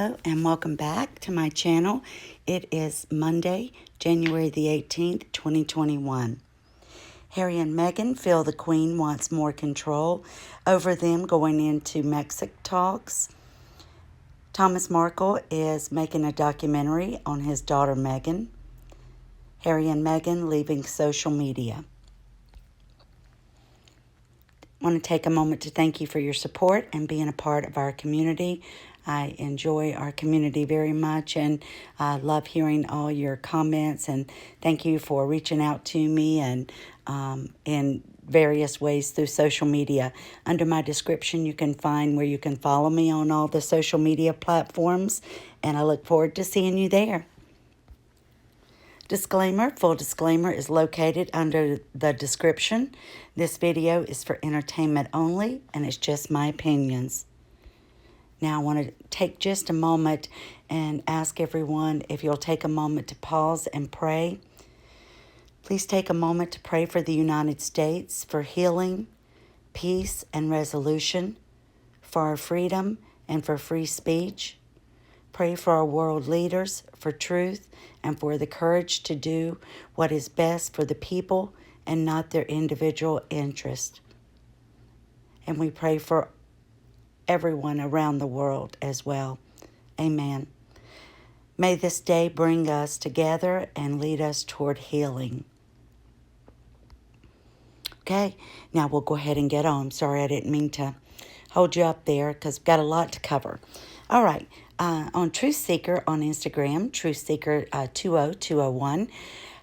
Hello and welcome back to my channel. It is Monday, January the 18th, 2021. Harry and Meghan feel the Queen wants more control over them going into Mexico talks. Thomas Markle is making a documentary on his daughter Meghan. Harry and Meghan leaving social media. I want to take a moment to thank you for your support and being a part of our community. I enjoy our community very much and love hearing all your comments, and thank you for reaching out to me and in various ways through social media. Under my description, you can find where you can follow me on all the social media platforms, and I look forward to seeing you there. Disclaimer, full disclaimer is located under the description. This video is for entertainment only, and it's just my opinions. Now, I want to take just a moment and ask everyone if you'll take a moment to pause and pray. Please take a moment to pray for the United States, for healing, peace, and resolution, for our freedom and for free speech. Pray for our world leaders, for truth, and for the courage to do what is best for the people and not their individual interest. And we pray for everyone around the world as well. Amen. May this day bring us together and lead us toward healing. Okay, now we'll go ahead and get on. Sorry, I didn't mean to hold you up there because we've got a lot to cover. All right, on Truth Seeker on Instagram, Truth Seeker 20201,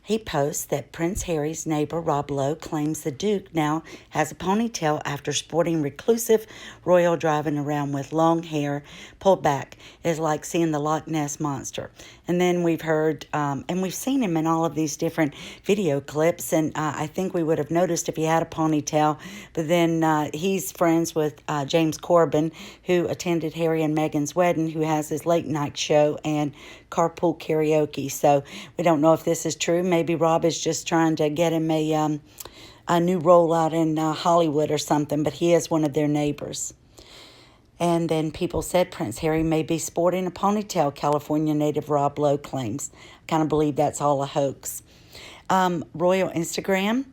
he posts that Prince Harry's neighbor, Rob Lowe, claims the Duke now has a ponytail after sporting reclusive royal driving around with long hair pulled back. It is like seeing the Loch Ness Monster. And then we've heard, and we've seen him in all of these different video clips, and I think we would have noticed if he had a ponytail. But then he's friends with James Corbin, who attended Harry and Meghan's wedding, who has his late night show and carpool karaoke. So we don't know if this is true. Maybe Rob is just trying to get him a new role out in Hollywood or something, but he is one of their neighbors. And then people said Prince Harry may be sporting a ponytail, California native Rob Lowe claims. I kind of believe that's all a hoax. Royal Instablog,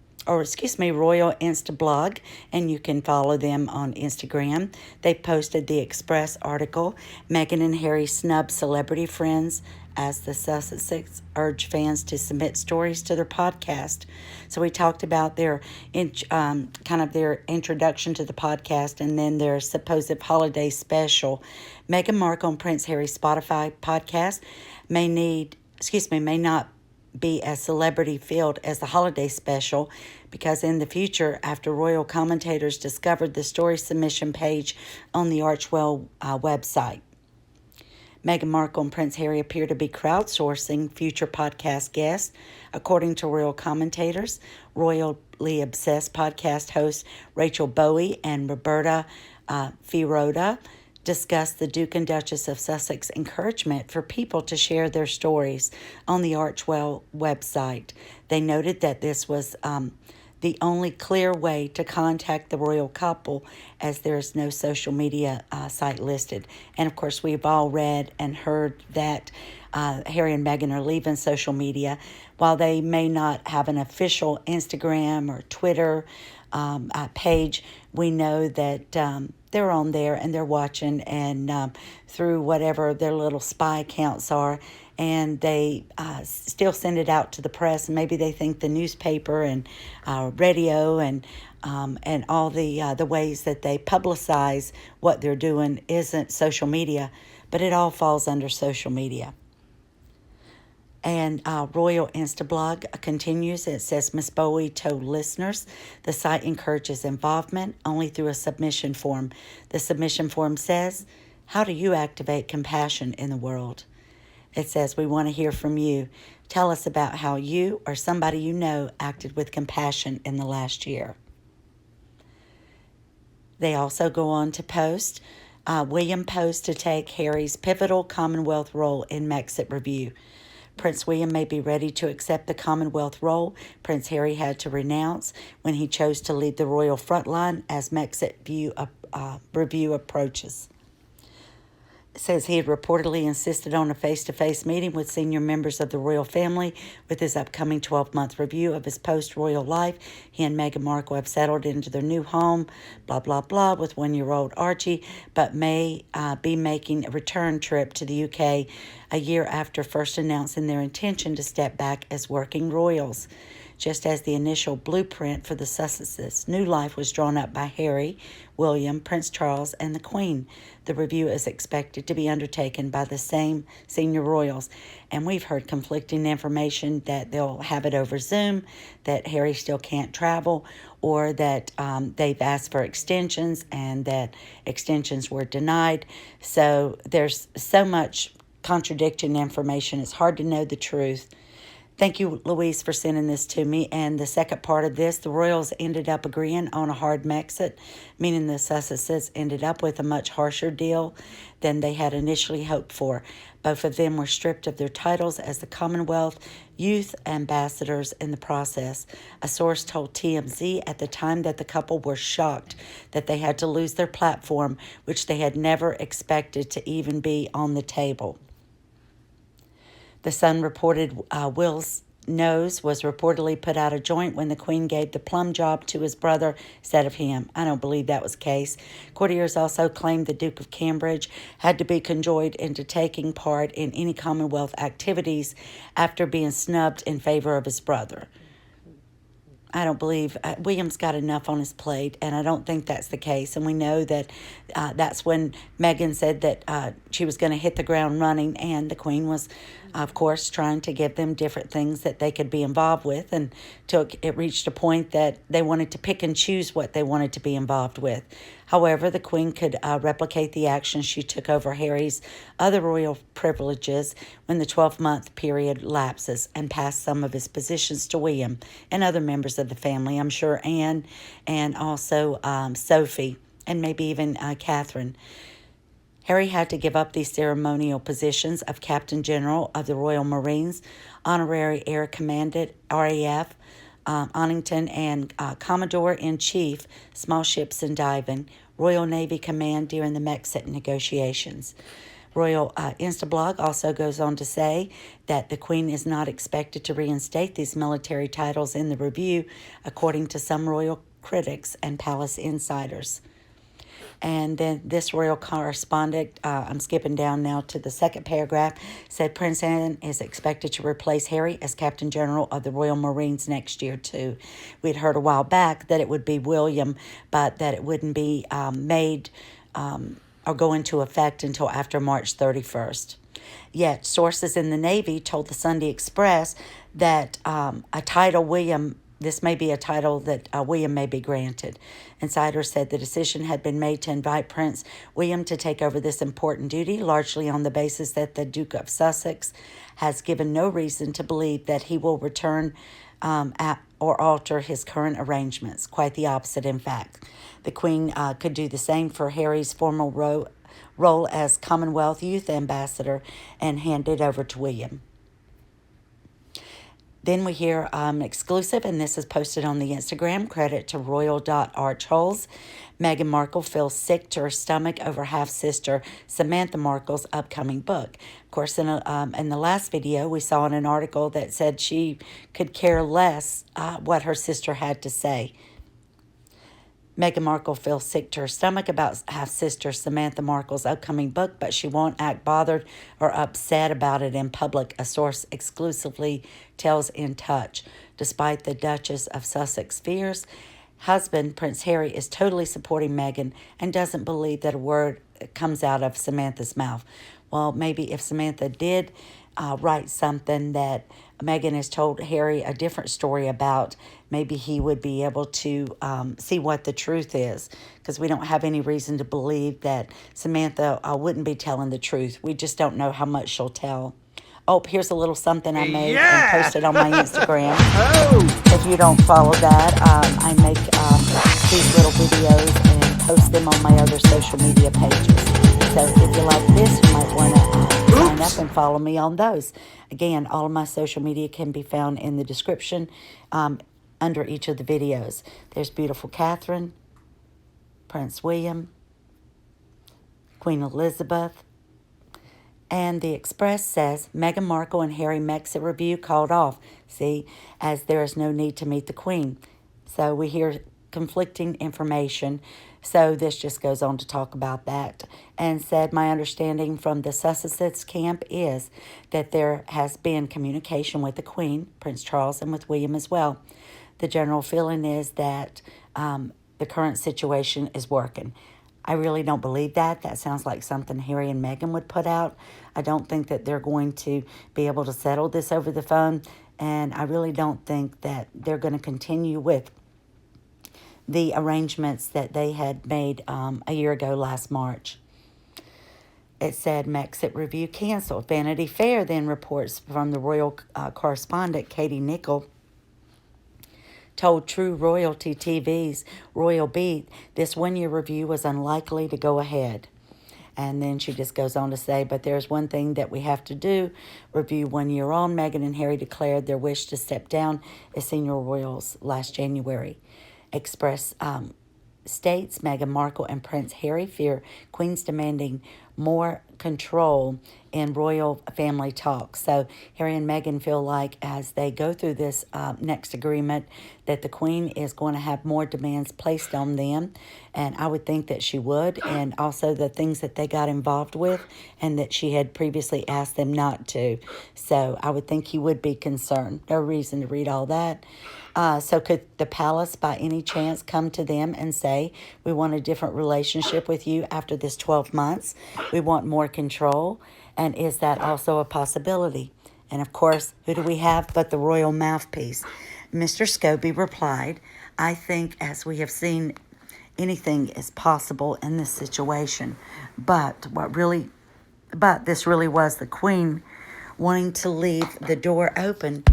and you can follow them on Instagram. They posted the Express article, Meghan and Harry snub celebrity friends as the Sussex urge fans to submit stories to their podcast. So we talked about their their introduction to the podcast and then their supposed holiday special. Meghan Markle and Prince Harry's Spotify podcast may not be as celebrity filled as the holiday special, because in the future, after royal commentators discovered the story submission page on the Archwell website. Meghan Markle and Prince Harry appear to be crowdsourcing future podcast guests. According to royal commentators, royally obsessed podcast hosts Rachel Bowie and Roberta Firoda discussed the Duke and Duchess of Sussex encouragement for people to share their stories on the Archwell website. They noted that this was the only clear way to contact the royal couple, as there is no social media site listed. And of course, we've all read and heard that Harry and Meghan are leaving social media. While they may not have an official Instagram or Twitter page, we know that they're on there and they're watching, and through whatever their little spy accounts are, and they still send it out to the press. And maybe they think the newspaper and radio and all the ways that they publicize what they're doing isn't social media, but it all falls under social media. And Royal Instablog continues. It says, Miss Bowie told listeners the site encourages involvement only through a submission form. The submission form says, how do you activate compassion in the world? It says, we want to hear from you. Tell us about how you or somebody you know acted with compassion in the last year. They also go on to post, William posed to take Harry's pivotal Commonwealth role in Brexit review. Prince William may be ready to accept the Commonwealth role Prince Harry had to renounce when he chose to lead the royal frontline as Brexit review approaches. says he had reportedly insisted on a face-to-face meeting with senior members of the royal family with his upcoming 12-month review of his post-royal life. He and Meghan Markle have settled into their new home, blah, blah, blah, with 1-year-old Archie, but may be making a return trip to the UK a year after first announcing their intention to step back as working royals. Just as the initial blueprint for the Sussexes' new life was drawn up by Harry, William, Prince Charles, and the Queen. The review is expected to be undertaken by the same senior royals, and we've heard conflicting information that they'll have it over Zoom, that Harry still can't travel, or that they've asked for extensions and that extensions were denied. So there's so much contradicting information. It's hard to know the truth. Thank you, Louise, for sending this to me. And the second part of this, the royals ended up agreeing on a hard Mexit, meaning the Sussexes ended up with a much harsher deal than they had initially hoped for. Both of them were stripped of their titles as the Commonwealth Youth Ambassadors in the process. A source told TMZ at the time that the couple were shocked that they had to lose their platform, which they had never expected to even be on the table. The Sun reported Will's nose was reportedly put out of joint when the Queen gave the plum job to his brother instead of him. I don't believe that was the case. Courtiers also claimed the Duke of Cambridge had to be cajoled into taking part in any Commonwealth activities after being snubbed in favor of his brother. I don't believe William's got enough on his plate, and I don't think that's the case. And we know that that's when Meghan said that she was going to hit the ground running, and the Queen was, of course, trying to give them different things that they could be involved with, and it reached a point that they wanted to pick and choose what they wanted to be involved with. However, the Queen could replicate the action she took over Harry's other royal privileges when the 12-month period lapses and pass some of his positions to William and other members of the family. I'm sure Anne and also Sophie and maybe even Catherine. Harry had to give up these ceremonial positions of Captain General of the Royal Marines, Honorary Air Commandant, RAF, Onnington, and Commodore-in-Chief, Small Ships and Diving, Royal Navy Command during the Mexit negotiations. Royal Instablog also goes on to say that the Queen is not expected to reinstate these military titles in the review, according to some royal critics and palace insiders. And then this royal correspondent, I'm skipping down now to the second paragraph, said Prince Anne is expected to replace Harry as Captain General of the Royal Marines next year, too. We'd heard a while back that it would be William, but that it wouldn't be made or go into effect until after March 31st. Yet, sources in the Navy told the Sunday Express that this may be a title that William may be granted. Insiders said the decision had been made to invite Prince William to take over this important duty, largely on the basis that the Duke of Sussex has given no reason to believe that he will return or alter his current arrangements. Quite the opposite, in fact. The Queen could do the same for Harry's formal role as Commonwealth Youth Ambassador and hand it over to William. Then we hear exclusive, and this is posted on the Instagram. Credit to royal.archholes. Meghan Markle feels sick to her stomach over half-sister Samantha Markle's upcoming book. Of course, in the last video, we saw in an article that said she could care less what her sister had to say. Meghan Markle feels sick to her stomach about half-sister Samantha Markle's upcoming book, but she won't act bothered or upset about it in public, a source exclusively tells In Touch. Despite the Duchess of Sussex fears, husband Prince Harry is totally supporting Meghan and doesn't believe that a word comes out of Samantha's mouth. Well, maybe if Samantha did write something that Meghan has told Harry a different story about, maybe he would be able to see what the truth is, because we don't have any reason to believe that Samantha wouldn't be telling the truth. We just don't know how much she'll tell. Oh, here's a little something I made and posted on my Instagram. If you don't follow that, I make these little videos and post them on my other social media pages. So if you like this, you might want to sign up and follow me on those. Again, all of my social media can be found in the description under each of the videos. There's beautiful Catherine, Prince William, Queen Elizabeth, And the Express says Meghan Markle and Harry Megxit review called off, see, as there is no need to meet the Queen. So we hear conflicting information. So this just goes on to talk about that and said, my understanding from the Sussex camp is that there has been communication with the Queen, Prince Charles, and with William as well. The general feeling is that the current situation is working. I really don't believe that. That sounds like something Harry and Meghan would put out. I don't think that they're going to be able to settle this over the phone, and I really don't think that they're going to continue with the arrangements that they had made a year ago last March. It said Megxit review canceled. Vanity Fair then reports from the royal correspondent Katie Nichol told True Royalty TV's Royal Beat this one-year review was unlikely to go ahead. And then she just goes on to say, but there's one thing that we have to do. Review 1 year on, Meghan and Harry declared their wish to step down as senior royals last January. Express states Meghan Markle and Prince Harry fear Queen's demanding more control in royal family talks. So Harry and Meghan feel like as they go through this next agreement that the Queen is going to have more demands placed on them. And I would think that she would. And also the things that they got involved with and that she had previously asked them not to. So I would think he would be concerned. No reason to read all that. So could the palace by any chance come to them and say, we want a different relationship with you after this 12 months? We want more control. And is that also a possibility? And of course, who do we have but the royal mouthpiece? Mr. Scobie replied, I think as we have seen, anything is possible in this situation. But this really was the Queen wanting to leave the door open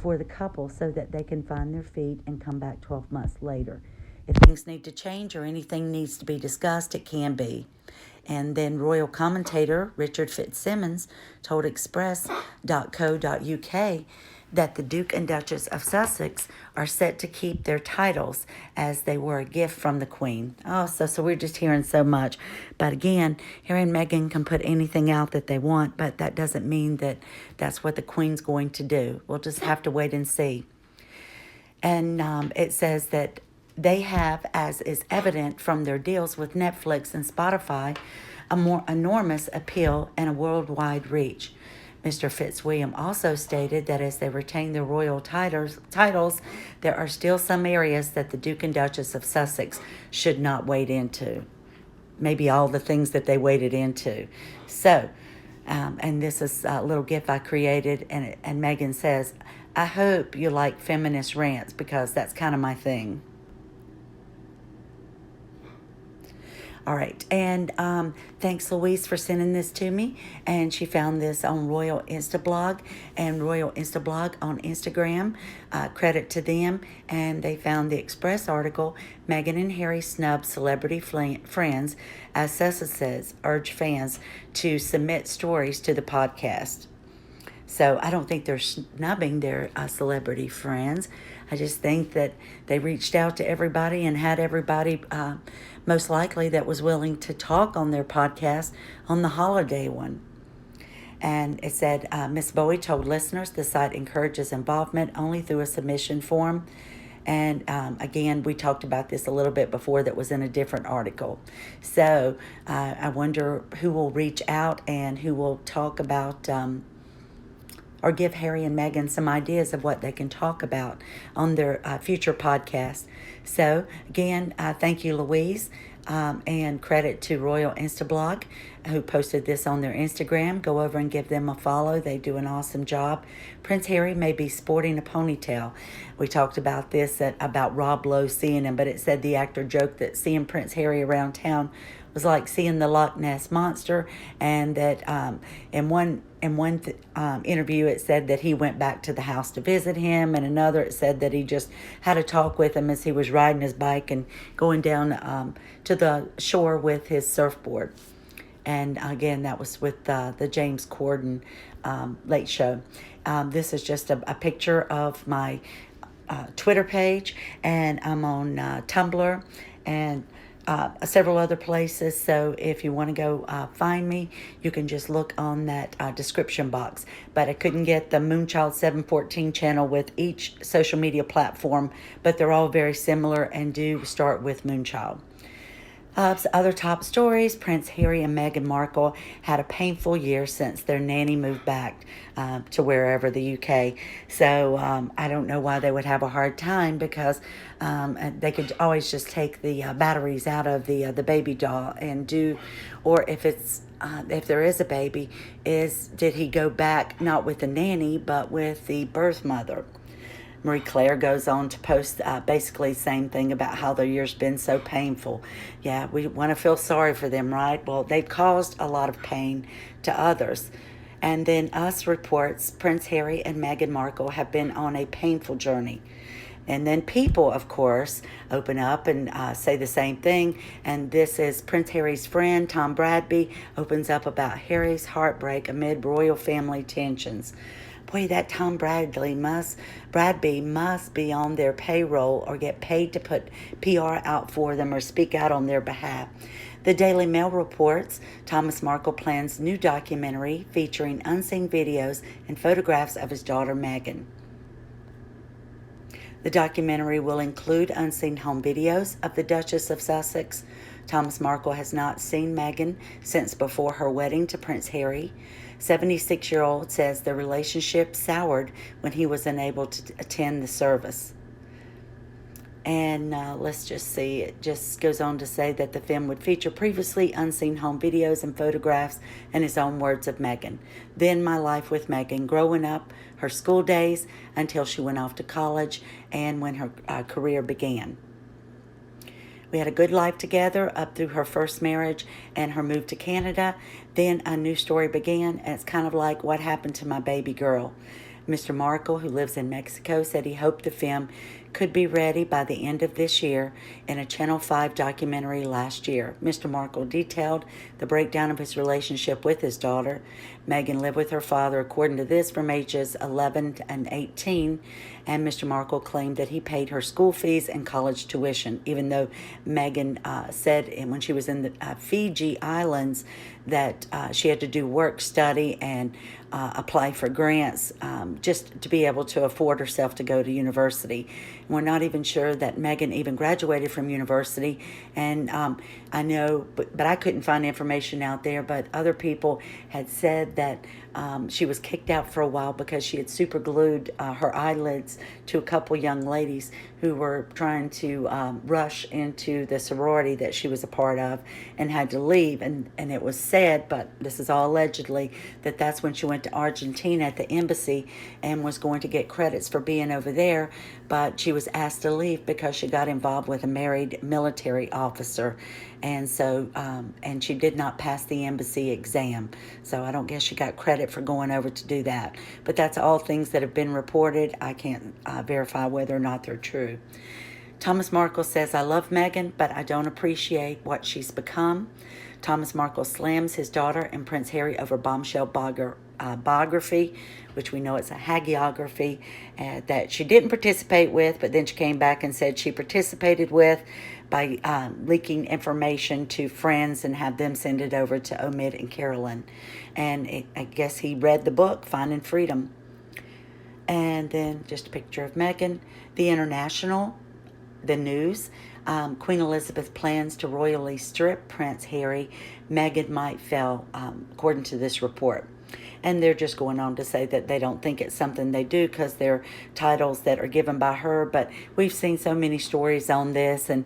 for the couple so that they can find their feet and come back 12 months later. If things need to change or anything needs to be discussed, it can be. And then royal commentator Richard Fitzsimmons told Express.co.uk that the Duke and Duchess of Sussex are set to keep their titles as they were a gift from the Queen. Oh, so we're just hearing so much. But again, Harry and Meghan can put anything out that they want, but that doesn't mean that that's what the Queen's going to do. We'll just have to wait and see. And it says that they have, as is evident from their deals with Netflix and Spotify, a more enormous appeal and a worldwide reach. Mr. Fitzwilliam also stated that as they retain their royal titles, there are still some areas that the Duke and Duchess of Sussex should not wade into. Maybe all the things that they waded into. So, and this is a little GIF I created, and Meghan says, I hope you like feminist rants because that's kind of my thing. All right, and thanks Louise for sending this to me, and she found this on Royal Instablog and Royal Instablog on Instagram. Credit to them, and they found the Express article, Meghan and Harry snub celebrity friends as Sussex urge fans to submit stories to the podcast. So I don't think they're snubbing their celebrity friends. I just think that they reached out to everybody and had everybody, most likely, that was willing to talk on their podcast on the holiday one. And it said, Miss Bowie told listeners the site encourages involvement only through a submission form. And again, we talked about this a little bit before that was in a different article. So I wonder who will reach out and who will talk about or give Harry and Meghan some ideas of what they can talk about on their future podcast. So, again, thank you, Louise, and credit to Royal Instablog, who posted this on their Instagram. Go over and give them a follow. They do an awesome job. Prince Harry may be sporting a ponytail. We talked about this, about Rob Lowe seeing him, but it said the actor joked that seeing Prince Harry around town was like seeing the Loch Ness Monster, and that in one interview it said that he went back to the house to visit him, and another it said that he just had a talk with him as he was riding his bike and going down to the shore with his surfboard. And again, that was with the James Corden Late Show. This is just a picture of my Twitter page, and I'm on Tumbler, and several other places. So if you want to go find me, you can just look on that description box. But I couldn't get the Moonchild714 channel with each social media platform, but they're all very similar and do start with Moonchild. Other top stories: Prince Harry and Meghan Markle had a painful year since their nanny moved back to wherever, the UK. So I don't know why they would have a hard time, because they could always just take the batteries out of the baby doll and do, or if there is a baby, did he go back not with the nanny but with the birth mother? Marie Claire goes on to post basically the same thing about how their year's been so painful. Yeah, we want to feel sorry for them, right? Well, they've caused a lot of pain to others. And then Us reports Prince Harry and Meghan Markle have been on a painful journey. And then People, of course, open up and say the same thing. And this is Prince Harry's friend, Tom Bradby, opens up about Harry's heartbreak amid royal family tensions. Boy, that Tom Bradby must be on their payroll or get paid to put PR out for them or speak out on their behalf. The Daily Mail reports Thomas Markle plans new documentary featuring unseen videos and photographs of his daughter Meghan. The documentary will include unseen home videos of the Duchess of Sussex. Thomas Markle has not seen Meghan since before her wedding to Prince Harry. 76-year-old says the relationship soured when he was unable to attend the service. And let's just see, it just goes on to say that the film would feature previously unseen home videos and photographs, and his own words of Meghan. Then my life with Meghan, growing up, her school days until she went off to college, and when her career began. We had a good life together up through her first marriage and her move to Canada. Then a new story began, and it's kind of like what happened to my baby girl. Mr. Markle, who lives in Mexico, said he hoped the film could be ready by the end of this year in a Channel 5 documentary last year. Mr. Markle detailed the breakdown of his relationship with his daughter. Meghan lived with her father, according to this, from ages 11 and 18, and Mr. Markle claimed that he paid her school fees and college tuition, even though Meghan said when she was in the Fiji Islands that she had to do work study and apply for grants just to be able to afford herself to go to university. We're not even sure that Meghan even graduated from university, and I know, but I couldn't find information out there, but other people had said that she was kicked out for a while because she had super glued her eyelids to a couple young ladies who were trying to rush into the sorority that she was a part of and had to leave. And it was said, but this is all allegedly, that that's when she went to Argentina at the embassy and was going to get credits for being over there, but she was asked to leave because she got involved with a married military officer. And so, and she did not pass the embassy exam. So I don't guess she got credit for going over to do that. But that's all things that have been reported. I can't verify whether or not they're true. Thomas Markle says, I love Meghan, but I don't appreciate what she's become. Thomas Markle slams his daughter and Prince Harry over bombshell biography, which we know it's a hagiography, that she didn't participate with, but then she came back and said she participated with by leaking information to friends and have them send it over to Omid and Carolyn. And I guess he read the book, Finding Freedom. And then just a picture of Meghan. The International, the news. Queen Elizabeth plans to royally strip Prince Harry. Meghan might fail, according to this report. And they're just going on to say that they don't think it's something they do because they're titles that are given by her. But we've seen so many stories on this and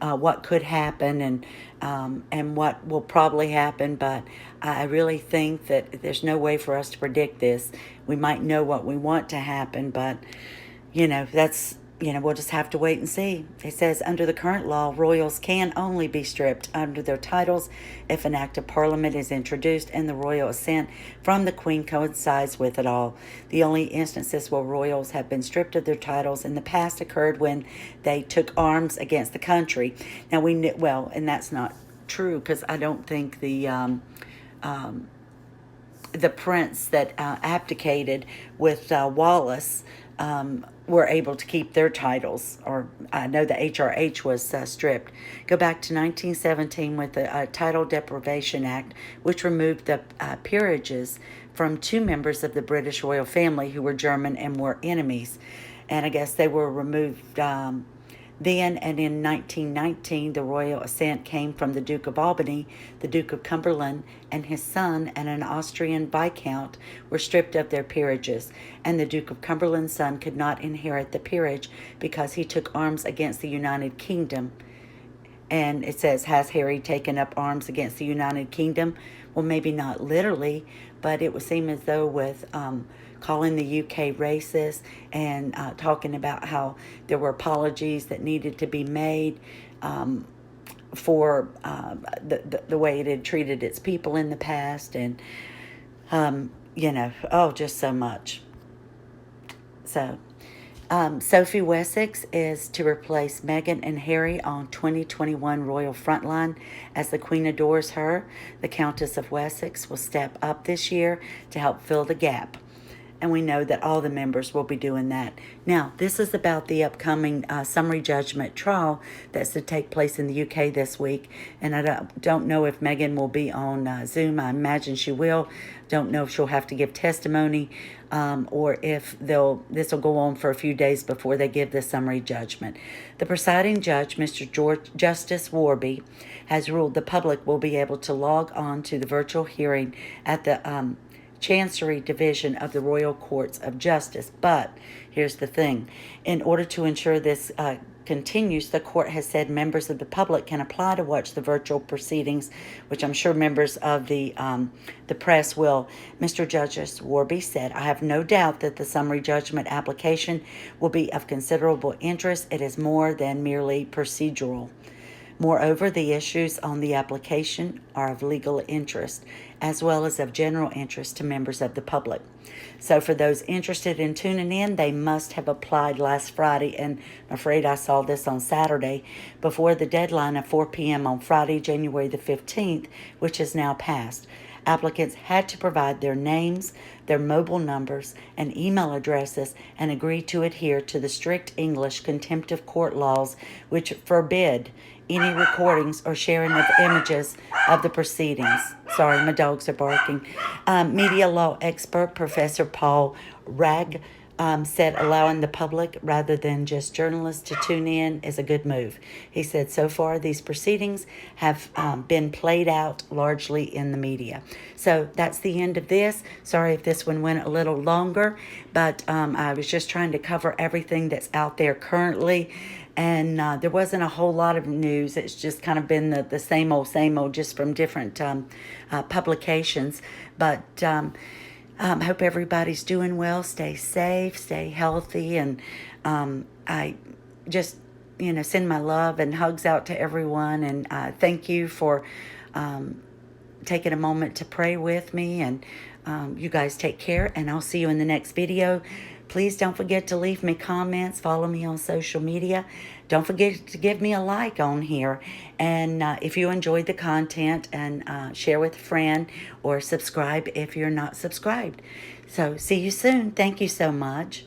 what could happen and what will probably happen. But I really think that there's no way for us to predict this. We might know what we want to happen, but, we'll just have to wait and see. It says, under the current law, royals can only be stripped under their titles if an act of parliament is introduced and the royal assent from the Queen coincides with it all. The only instances where royals have been stripped of their titles in the past occurred when they took arms against the country. Now, and that's not true, because I don't think the prince that abdicated with Wallace were able to keep their titles, or I know the HRH was stripped. Go back to 1917 with the Title Deprivation Act, which removed the peerages from two members of the British royal family who were German and were enemies. And I guess they were removed then, and in 1919, the royal assent came from the Duke of Albany, the Duke of Cumberland, and his son, and an Austrian viscount were stripped of their peerages, and the Duke of Cumberland's son could not inherit the peerage because he took arms against the United Kingdom. And it says, has Harry taken up arms against the United Kingdom? Well, maybe not literally, but it would seem as though with calling the UK racist and talking about how there were apologies that needed to be made for the way it had treated its people in the past, and just so much. So Sophie Wessex is to replace Meghan and Harry on 2021 Royal Frontline. As the Queen adores her, the Countess of Wessex will step up this year to help fill the gap. And we know that all the members will be doing that. Now, this is about the upcoming summary judgment trial that's to take place in the UK this week. And I don't know if Meghan will be on Zoom. I imagine she will. Don't know if she'll have to give testimony or if this will go on for a few days before they give the summary judgment. The presiding judge, Mr. Justice Warby, has ruled the public will be able to log on to the virtual hearing at the Chancery Division of the Royal Courts of Justice. But here's the thing. In order to ensure this continues, the court has said members of the public can apply to watch the virtual proceedings, which I'm sure members of the press will. Mr. Justice Warby said, I have no doubt that the summary judgment application will be of considerable interest. It is more than merely procedural. Moreover, the issues on the application are of legal interest, as well as of general interest to members of the public. So for those interested in tuning in, they must have applied last Friday, and I'm afraid I saw this on Saturday, before the deadline of 4 p.m. on Friday, January the 15th, which has now passed. Applicants had to provide their names, their mobile numbers, and email addresses, and agree to adhere to the strict English contempt of court laws, which forbid any recordings or sharing of images of the proceedings. Sorry, my dogs are barking. Media law expert Professor Paul Ragg said allowing the public rather than just journalists to tune in is a good move. He said so far these proceedings have been played out largely in the media. So that's the end of this. Sorry if this one went a little longer, but I was just trying to cover everything that's out there currently. And there wasn't a whole lot of news. It's just kind of been the same old, just from different publications. But I hope everybody's doing well. Stay safe, stay healthy. And I just, send my love and hugs out to everyone. And thank you for taking a moment to pray with me. And you guys take care. And I'll see you in the next video. Please don't forget to leave me comments. Follow me on social media. Don't forget to give me a like on here. And if you enjoyed the content, and share with a friend, or subscribe if you're not subscribed. So see you soon. Thank you so much.